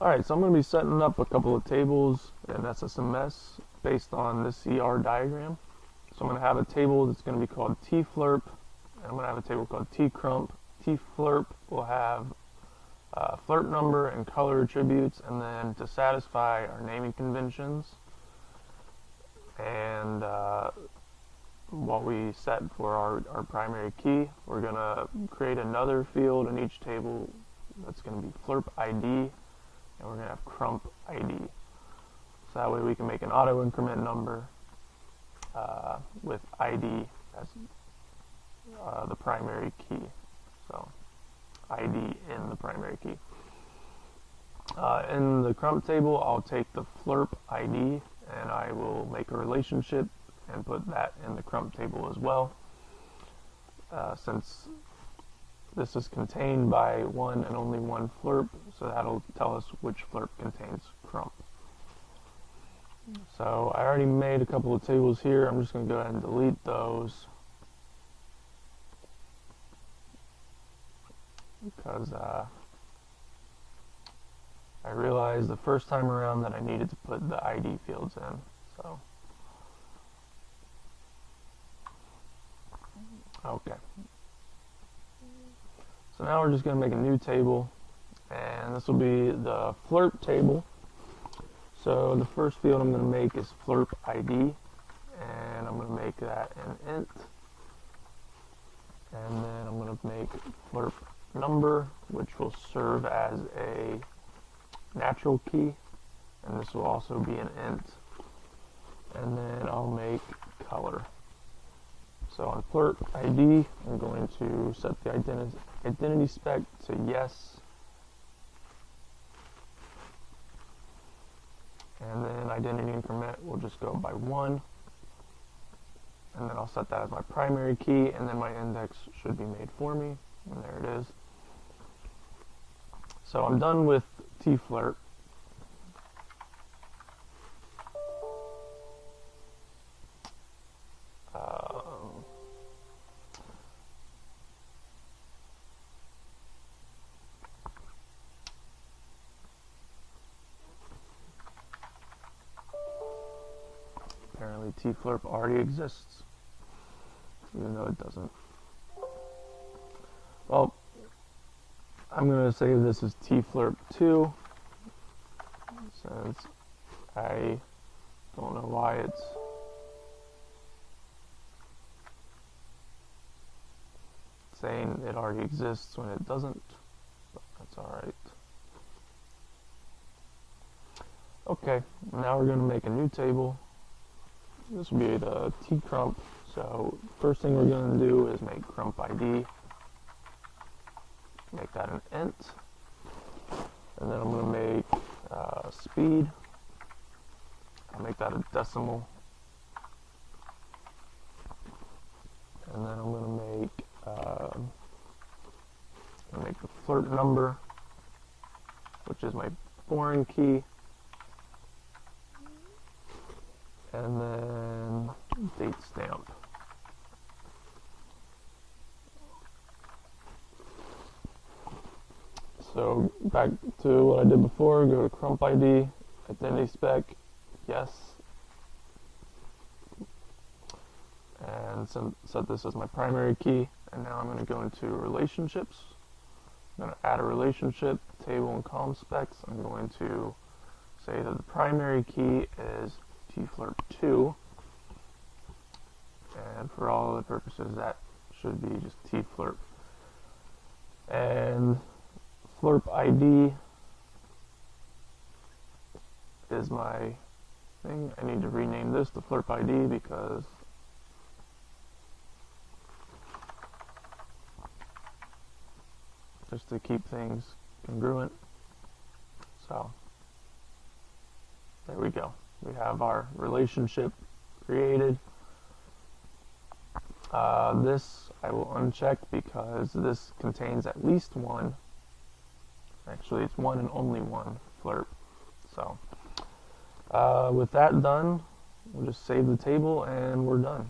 Alright, so I'm going to be setting up a couple of tables in SSMS based on this ER diagram. So I'm going to have a table that's going to be called tflirp, and I'm going to have a table called tcrump. Tflirp will have flirt number and color attributes, and then to satisfy our naming conventions and what we set for our primary key, we're going to create another field in each table that's going to be flirp ID, and we're going to have crump ID. So that way we can make an auto increment number with ID as the primary key. So ID in the primary key. In the crump table, I'll take the flirp ID and I will make a relationship and put that in the crump table as well. Since this is contained by one and only one flirp, so that'll tell us which flirp contains crump. So I already made a couple of tables here. I'm just going to go ahead and delete those because I realized the first time around that I needed to put the ID fields in. So okay. So now we're just going to make a new table, and this will be the flirp table. So the first field I'm going to make is flirp ID, and I'm going to make that an int, and then I'm going to make flirp number, which will serve as a natural key, and this will also be an int, and then I'll make color. So on flirp ID, I'm going to set the identity spec to yes, and then identity increment will just go by 1, and then I'll set that as my primary key, and then my index should be made for me, and there it is. So I'm done with tflirp. Apparently tflirp already exists, even though it doesn't. Well, I'm going to save this as tflirp2 since I don't know why it's saying it already exists when it doesn't, but that's alright. Okay, now we're going to make a new table. This will be the tcrump. So first thing we're going to do is make crump ID, make that an int, and then I'm going to make speed. I'll make that a decimal, and then I'm going to make the flirt number, which is my foreign key, and then date stamp. So back to what I did before, go to crump ID, identity spec, yes, and set this as my primary key, and now I'm going to go into relationships. I'm going to add a relationship, table and column specs. I'm going to say that the primary key is tflirp2, and for all other purposes that should be just tflirp. And flirp ID is my thing. I need to rename this to flirp ID because just to keep things congruent. So there we go. We have our relationship created. This I will uncheck because this contains at least one. Actually, it's one and only one flirp. So with that done, we'll just save the table and we're done.